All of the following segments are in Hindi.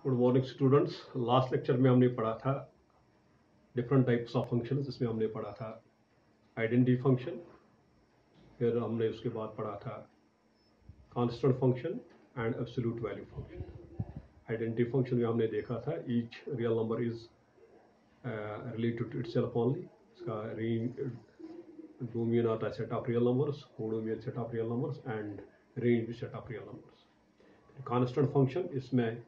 Good morning students. Last lecture में हमने पढ़ा था डिफरेंट टाइप्स ऑफ फंक्शन। इसमें हमने पढ़ा था आइडेंटिटी फंक्शन, फिर हमने उसके बाद पढ़ा था constant function and absolute value function. Identity function में हमने देखा था each real number is related to itself only. इसका रेंज डोमेन आता है set of real numbers, codomain set of real numbers and range set of real numbers. Constant function, इसमें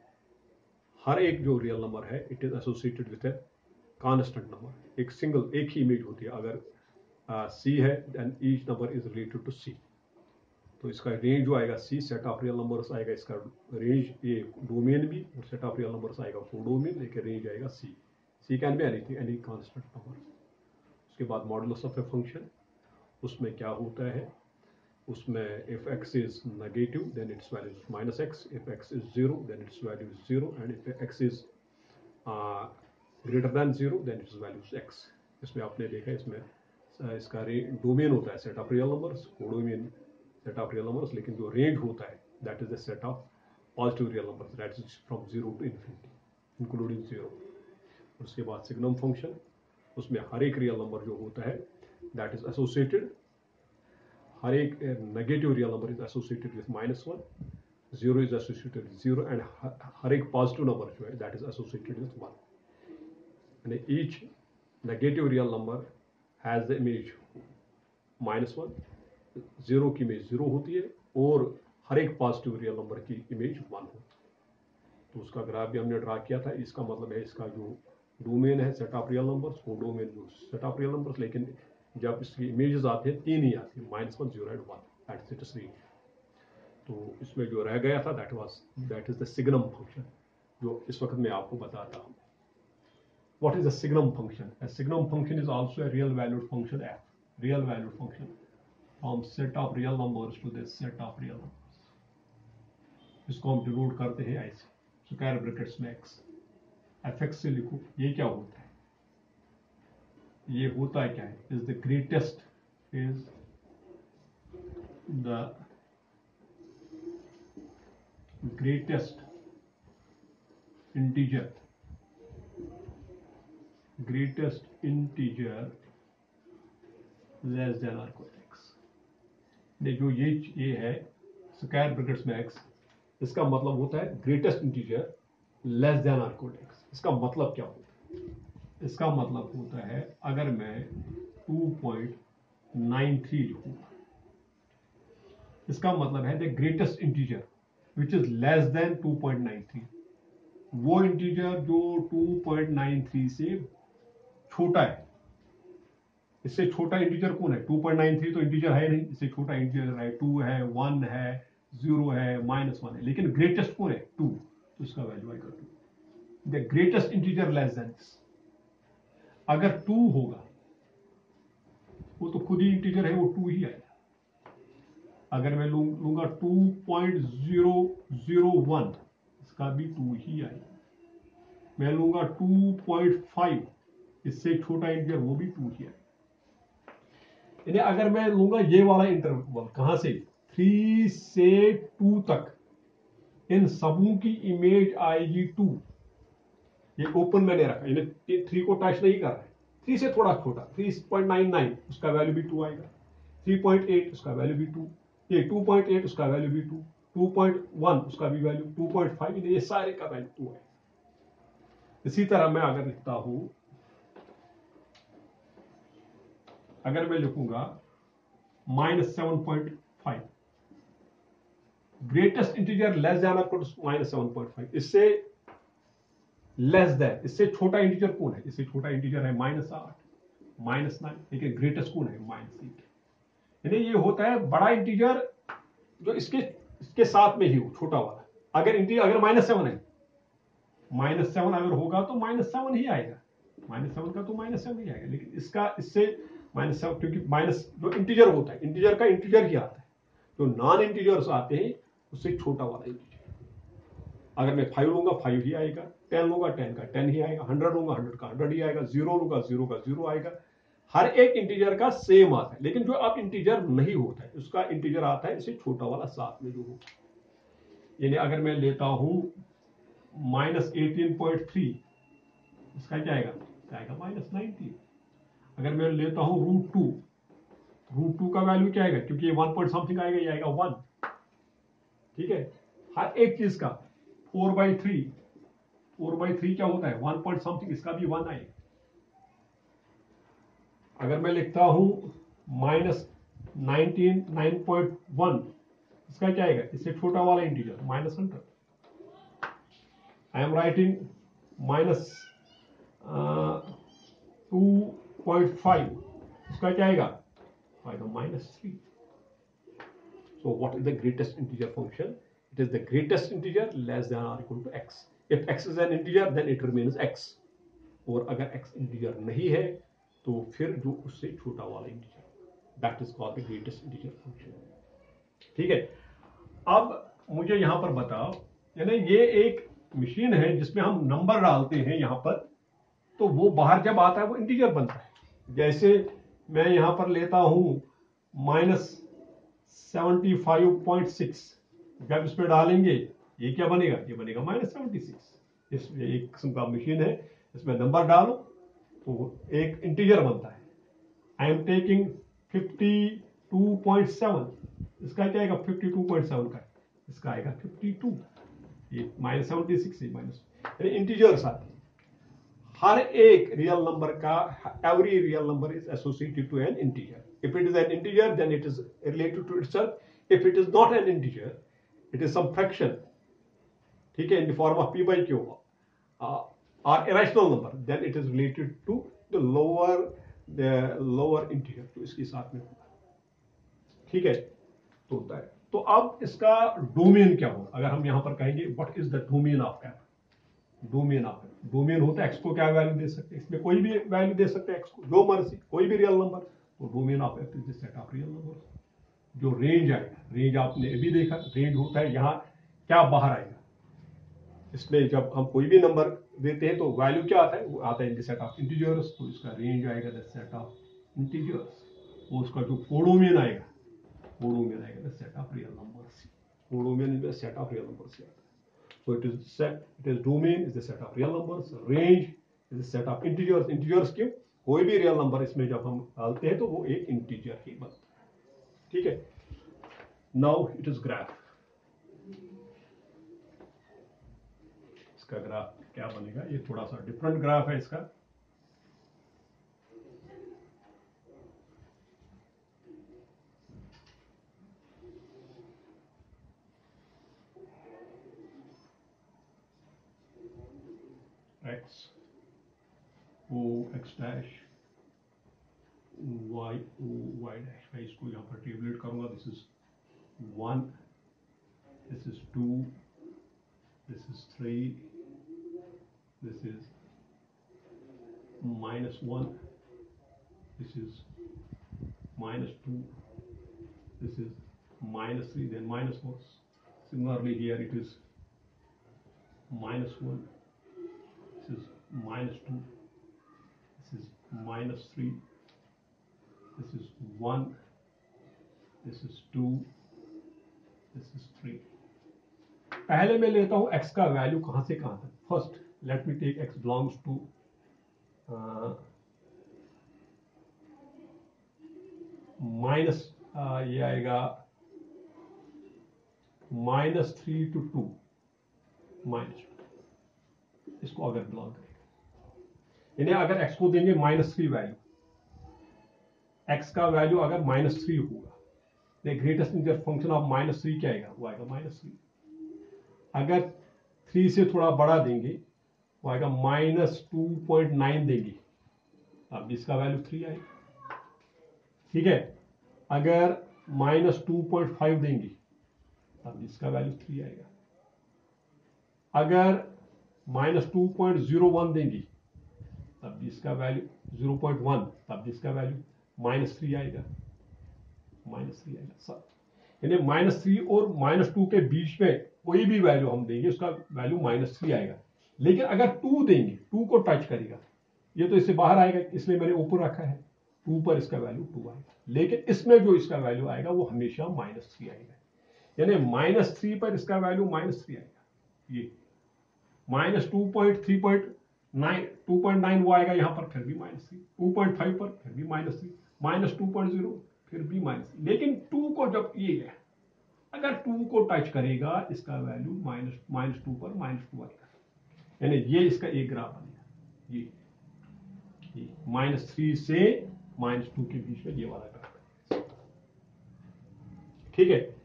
हर एक जो रियल नंबर है it is associated with a constant number. एक ही इमेज होती है। अगर सी है then each number is related to C. तो इसका रेंज जो आएगा C, set of real numbers आएगा इसका रेंज ये डोमेन भी, और सेट ऑफ रियल नंबर्स आएगा कोडोमेन, लेकिन रेंज आएगा C. C can be anything, any constant number. उसके बाद मॉडुलस ऑफ ए फंक्शन, उसमें क्या होता है, उसमें if x is negative then its value is minus x, if x is 0 then its value is 0, and if x is greater than 0 then its value is x। इसमें आपने देखा इसमें इसका डोमेन होता है set of real numbers, codomain set of real numbers, लेकिन जो रेंज होता है that is the set of positive real numbers, that is from 0 to infinity including 0। उसके बाद सिग्नम फंक्शन, उसमें हर एक रियल नंबर जो होता है दैट इज एसोसिएटेड, हर एक negative real number is associated with -1, 0 is associated with 0, and हर एक पॉजिटिव नंबर जो है दैट इज एसोसिएटेड विद 1। यानी each negative real number has the image -1, 0 की इमेज 0 होती है, और हर एक पॉजिटिव रियल नंबर की इमेज 1 होती है। तो उसका ग्राफ भी हमने ड्रा किया था। इसका मतलब है इसका जो डोमेन है सेट ऑफ रियल नंबर्स, को डोमेन जो सेट ऑफ रियल नंबर्स, लेकिन जब इसकी इमेजेस आते हैं 3 ही आती है, -1, 0 एंड 1, दैट्स इट रेंज। तो इसमें जो रह गया था that is the signum function, जो इस वक्त मैं आपको बताता हूँ। What is the signum function? A signum function is also a real valued function f, real valued function from set of real numbers to this set of real numbers। इसको हम डिनोट करते हैं ऐसे, स्क्वायर ब्रैकेट्स में x, fx से लिखो। ये क्या होता है? ये होता है क्या है? Is the greatest integer less than और इक्वल x। जो ये है स्क्वायर ब्रैकेट्स में x, इसका मतलब होता है ग्रेटेस्ट इंटीजर लेस देन और इक्वल x। इसका मतलब क्या होता है? इसका मतलब होता है अगर मैं 2.93 लिखूंगा, इसका मतलब है the greatest integer which is less than 2.93, वो इंटीजर जो 2.93 से छोटा है। इससे छोटा इंटीजर कौन है? 2.93 तो इंटीजर है नहीं, इससे छोटा इंटीजर है 2 है, 1 है, 0 है, -1 है, लेकिन ग्रेटेस्ट कौन है? 2, तो इसका वैल्यू आएगा 2। The greatest integer less than this. अगर 2 होगा, वो तो खुद ही इंटीजर है, वो 2 ही आएगा। अगर मैं लूंगा 2.001, इसका भी 2 ही आएगा। मैं लूंगा 2.5, इससे छोटा इंटीजर, वो भी 2 ही आएगा। यानी अगर मैं लूंगा ये वाला इंटरवल, कहां से 3 से 2 तक, इन सबों की इमेज आएगी 2। ये ओपन मैंने रखा, यानी 3 को टच नहीं कर रहा है। 3 से थोड़ा छोटा 3.99, उसका वैल्यू भी 2 आएगा। 3.8 उसका वैल्यू भी 2, ये 2.8 उसका वैल्यू भी 2, 2.1 उसका भी वैल्यू, 2.5, ये सारे का वैल्यू 2 है। इसी तरह मैं अगर लिखता हूं, अगर मैं लिखूंगा -7.5, ग्रेटेस्ट इंटीजर लेस देन और -7.5, इससे लेस देन, इससे छोटा इंटीजर कौन है? इससे छोटा इंटीजर है -8, -9, लेकिन ग्रेटेस्ट कौन है? -8। यानी ये होता है बड़ा इंटीजर जो इसके साथ में ही हो, छोटा वाला। अगर इंटीजर अगर -7 है, -7 अगर होगा तो -7 ही आएगा, -7 का तो -7 ही आएगा, लेकिन इसका इससे -7, क्योंकि जो इंटीजर होता है, इंटीजर का इंटीजर ही आता है। जो नॉन इंटीजर्स आते हैं उससे छोटा वाला इंटीजर। अगर मैं 5 लूंगा 5 ही आएगा, 10 लूंगा 10 का 10 ही आएगा, 100 लूंगा 100 का 100 ही आएगा, 0 लूंगा 0 का 0 आएगा। हर एक इंटीजर का सेम आता है, लेकिन जो अब इंटीजर नहीं होता है उसका इंटीजर आता है इससे छोटा वाला साथ में जो होगा। यानी अगर मैं लेता हूं -18.3, इसका क्या आएगा -19। अगर मैं लेता हूं √2 का वैल्यू क्या आएगा, क्योंकि ये 1 पॉइंट समथिंग आएगा, ये आएगा 1। ठीक है, हर एक चीज का 4/3 क्या होता है 1 पॉइंट समथिंग, इसका भी 1 आएगा। अगर मैं लिखता हूं -9.1, इसका क्या आएगा, इससे छोटा वाला इंटीजर -100। आई एम राइटिंग -2.5, इसका क्या आएगा -3। So what is the greatest integer function? It is the greatest integer less than or equal to x. If x is an integer, then it remains x. और अगर x integer नहीं है तो फिर जो उससे छोटा वाला integer, that is called the greatest integer function. ठीक है, अब मुझे यहां पर बताओ, यानी ये एक मशीन है जिसमें हम नंबर डालते हैं यहां पर, तो वो बाहर जब आता है वो इंटीजर बनता है। जैसे मैं यहां पर लेता हूं -75.6, जब इसमें डालेंगे ये क्या बनेगा, ये बनेगा -76। इसमें एक किस्म का मशीन है, इसमें नंबर डालो तो एक इंटीजर बनता है। आई एम टेकिंग 52.7, इसका क्या आएगा 52.7 का, इसका आएगा 52। ये -76 से माइनस इंटीजर्स आते हैं। हर एक रियल नंबर का, every real number is associated to an integer. If it is an integer, then it is related to itself. If it is not an integer, it is some fraction, ठीक है, in the form of p by q, or irrational number, then it is related to the lower integer, तो इसके साथ में होगा। ठीक है, तो होता है। तो अब इसका डोमेन क्या होगा, अगर हम यहां पर कहेंगे what is the domain of f, domain of f, domain होता है x को क्या वैल्यू दे सकते हैं, इसमें कोई भी वैल्यू दे सकते हैं x को, जो मर्जी कोई भी रियल नंबर। तो domain of f is the set of real numbers. जो रेंज आएगा, रेंज आपने अभी देखा, रेंज होता है यहाँ क्या बाहर आएगा, इसमें जब हम कोई भी नंबर देते हैं तो वैल्यू क्या आता है, वो आता है in the set of integers, तो इसका रेंज आएगा द सेट ऑफ इंटीजर्स। और उसका जो कोडोमेन आएगा, कोडोमेन आएगा the set of real numbers. Codomain is the set of real numbers से आता है। So it is domain is the set of real numbers, range is the set of integers। integers क्यों, कोई भी रियल नंबर इसमें जब हम डालते हैं तो वो एक इंटीजर ही बनता है। ठीक है, नाउ इट इज ग्राफ। इसका ग्राफ क्या बनेगा, ये थोड़ा सा डिफरेंट ग्राफ है इसका। x o x dash y o y dash, मैं इसको यहाँ पर टेबलेट करूंगा। This is 1, this is 2, this is 3, this is -1, this is -2, this is -3, then -4. Similarly here it is -1, this is -2, this is -3, this is 1, this is 2, this is 3। पहले मैं लेता हूं x का वैल्यू कहां से कहां तक। First let me take x belongs to minus, ये आएगा -3 to 2, -2, इसको अगर बिलोंग करेगा, यानी अगर x को देंगे -3 वैल्यू, x का वैल्यू अगर -3 होगा, the greatest integer function of -3 क्या आएगा, वो आएगा -3। अगर 3 से थोड़ा बड़ा देंगे वो आएगा -2.9 देंगे, अब इसका वैल्यू 3 आएगा। ठीक है, अगर -2.5 देंगे तब इसका वैल्यू 3 आएगा। अगर -2.01 देंगे तब इसका वैल्यू 0.1, तब इसका वैल्यू -3 आएगा, -3 आएगा सब। यानी -3 और -2 के बीच में कोई भी वैल्यू हम देंगे उसका वैल्यू -3 आएगा। लेकिन अगर 2 देंगे, 2 को टच करेगा, ये तो इससे बाहर आएगा, इसलिए मैंने ऊपर रखा है, 2 पर इसका वैल्यू 2 आएगा। लेकिन इसमें जो इसका वैल्यू आएगा वो हमेशा -3 आएगा, यानी -3 पर इसका वैल्यू -3 आएगा। ये -2.9 वो आएगा यहाँ पर, फिर भी -3, 2.5 पर फिर भी -3, -2.0 फिर भी माइनस। लेकिन 2 को जब ये है, अगर 2 को टच करेगा इसका वैल्यू -2 पर -2 आएगा, यानी ये इसका एक ग्राफ बनेगा, ये -3 से -2 के बीच में ये वाला ग्राफ है। ठीक है,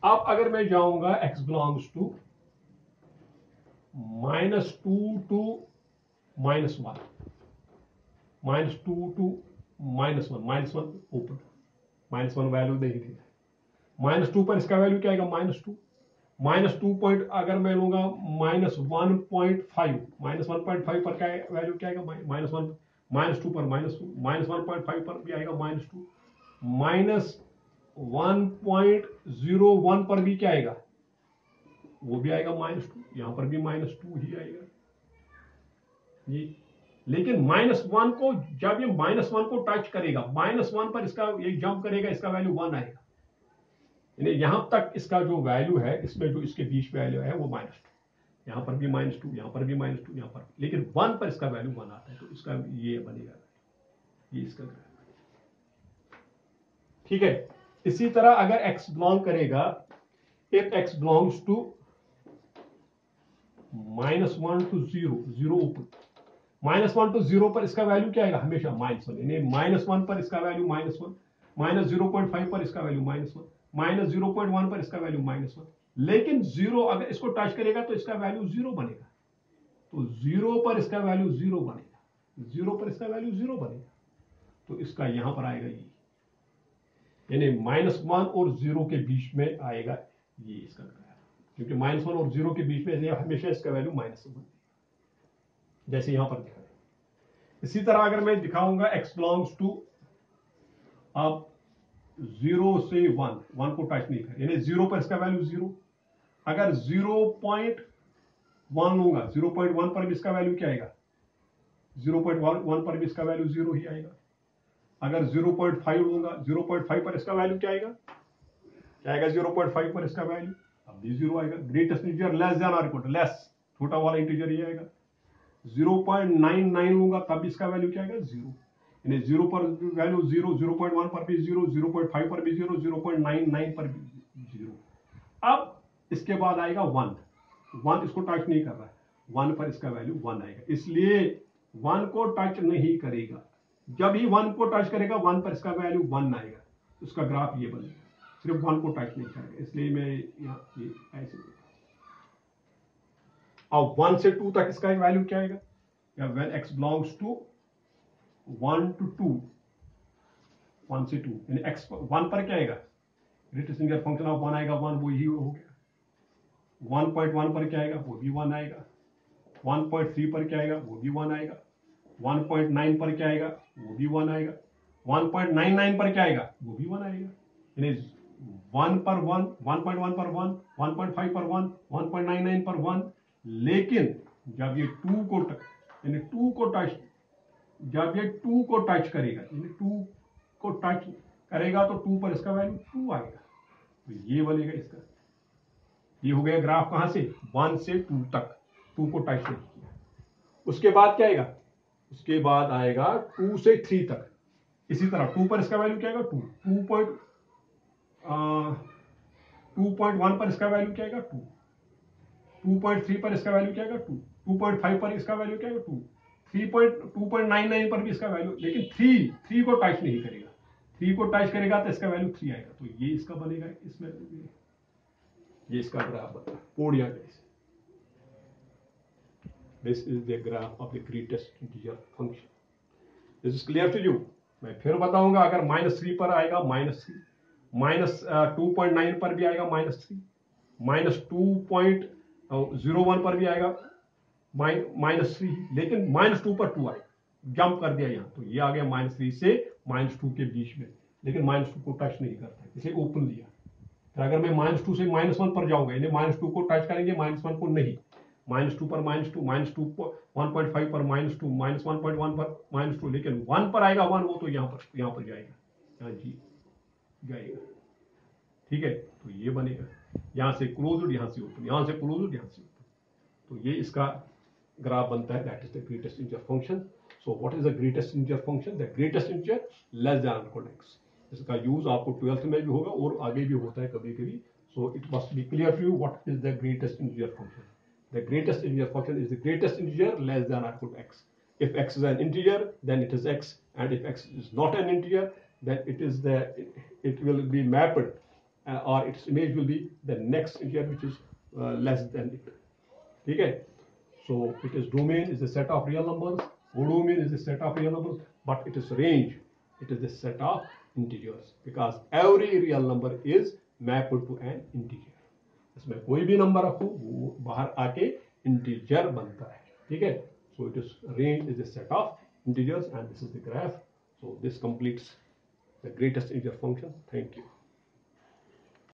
अब अगर मैं जाऊंगा x belongs to -2 to -1, -2 to -1 open, -1 value नहीं थी, -2 पर इसका वैल्यू क्या आएगा, -2, -2 पॉइंट अगर मैं लूंगा -1.5, -1.5 पर क्या वैल्यू क्या आएगा, -1, -2 पर -1.5 पर भी आएगा -2, -1.01 पर भी क्या आएगा, वो भी आएगा -2, यहां पर भी -2 ही आएगा ये। लेकिन -1 को जब ये -1 को टच करेगा, -1 पर इसका ये जंप करेगा, इसका वैल्यू 1 आएगा, यानी यहां तक इसका जो वैल्यू है, इसमें जो इसके बीच वैल्यू है वो -2, यहां पर भी -2, यहां पर भी -2, यहां पर, लेकिन 1 पर इसका वैल्यू 1 आता है, तो इसका ये बनेगा, ये इसका ग्राफ। ठीक है, इसी तरह अगर x बिलोंग करेगा, if x belongs to -1 to 0 open, -1 to 0 पर इसका वैल्यू क्या आएगा, हमेशा -1, यानी -1 पर इसका वैल्यू -1, -0.5 पर इसका वैल्यू -1, -0.1 पर इसका वैल्यू -1, लेकिन 0 अगर इसको टच करेगा तो इसका वैल्यू 0 बनेगा, तो 0 पर इसका वैल्यू 0 बनेगा, 0 पर इसका वैल्यू 0 बनेगा, तो इसका यहां पर आएगा ये, यानी -1 और 0 के बीच में आएगा ये इसका ग्राफ, क्योंकि -1 और 0 के बीच में हमेशा इसका वैल्यू -1 बनेगा, जैसे यहां पर दिखा है। इसी तरह अगर मैं दिखाऊंगा x बिलोंग्स टू, अब 0 से 1 को टच नहीं कर, यानी 0 पर इसका वैल्यू 0, अगर 0.1 लूंगा, 0.1 पर भी इसका वैल्यू क्या आएगा, 0.1 पर भी इसका वैल्यू 0 ही आएगा, अगर 0.5 लूंगा, 0.5 पर इसका वैल्यू क्या आएगा, 0.5 पर इसका वैल्यू अब भी 0 आएगा, ग्रेटेस्ट इंटीजर लेस देन और इक्वल टू लेस, छोटा वाला इंटीजर ये आएगा, 0.99 लूंगा तब भी इसका वैल्यू क्या आएगा, 0, यानी 0 पर वैल्यू 0, 0.1 पर भी 0, 0.5 पर भी 0, 0.99 पर भी 0। अब इसके बाद आएगा 1 इसको टच नहीं कर रहा है, 1 पर इसका वैल्यू 1 आएगा, इसलिए 1 को टच नहीं करेगा, जब ही 1 को टच करेगा 1 पर इसका वैल्यू 1 आएगा, उसका ग्राफ ये बनेगा, सिर्फ 1 को टच नहीं करेगा, इसलिए मैं यहाँ ये ऐसे, अब 1 से 2 तक इसका वैल्यू क्या आएगा, या when x belongs to 1 to 2, 1 से 2, यानी x 1 पर क्या आएगा, ग्रेटेस्ट इंटीजर फंक्शन ऑफ 1 आएगा, 1 वो ही हो गया, 1.1 पर क्या आएगा, वो भी 1 आएगा, 1.3 पर क्या आएगा, वो भी 1 आएगा, 1.9 पर क्या आएगा, वो भी 1 आएगा, 1.99 पर क्या आएगा, वो भी 1 आएगा, यानी 1 पर 1, 1.1 पर 1, 1.5 पर 1, 1.99 पर 1, लेकिन जब ये 2 को यानी 2 को टच, जब ये 2 को टच करेगा, यानी 2 को टच करेगा तो 2 पर इसका वैल्यू 2 आएगा, तो ये बनेगा इसका, ये हो गया ग्राफ कहां से, 1 से 2 तक, 2 को टच नहीं किया। उसके बाद क्या आएगा, उसके बाद आएगा 2 से 3 तक, इसी तरह 2 पर इसका वैल्यू क्या आएगा, 2.1 पर इसका वैल्यू क्या आएगा, 2, 2.3 पर इसका वैल्यू क्या आएगा, 2, 2.5 पर इसका वैल्यू क्या आएगा, 2, 2.99 पर भी इसका वैल्यू, लेकिन 3 को टच नहीं करेगा, 3 को टच करेगा तो इसका वैल्यू 3 आएगा, तो ये इसका बनेगा, इसमें ये इसका ग्राफ बनेगा पोडिया जैसे। This is the graph of the greatest integer function. This is clear to you. मैं फिर बताऊंगा, अगर -3 पर आएगा -3, -2.9 पर भी आएगा -3, -2.01 पर भी आएगा -3, लेकिन -2 पर 2 आएगा, जंप कर दिया यहाँ, तो ये आ गया -3 से -2 के बीच में, लेकिन -2 को टच नहीं करता, इसे ओपन लिया। फिर अगर मैं -2 से -1 पर जाऊंगा, यानी -2 को टच करेंगे, -1 को नहीं, -2 पर -2, -2 1.5 पर -2, -1.1 पर -2, लेकिन 1 पर आएगा 1, वो तो यहाँ पर जाएगा, यहाँ जी जाएगा। ठीक है, तो ये बनेगा, यहाँ से क्लोज्ड, यहाँ से ओपन, यहाँ से क्लोज्ड, यहाँ से ओपन, तो ये इसका ग्राफ बनता है, that is the greatest integer function. So what is the greatest integer function? The greatest integer less than equal x. इसका यूज आपको 12th में भी होगा और आगे भी होता है कभी कभी. So it must be clear to you what is the greatest integer function. The greatest integer function is the greatest integer less than or equal to x. If x is an integer, then it is x, and if x is not an integer, then it will be mapped, or its image will be the next integer which is less than it. Okay? So it is domain is a set of real numbers. Codomain is a set of real numbers, but it is range. It is a set of integers because every real number is mapped to an integer. इसमें कोई भी नंबर रखो वो बाहर आके इंटीजर बनता है. ठीक है. So it is range is a set of integers and this is the graph. So this completes the greatest integer function. Thank you.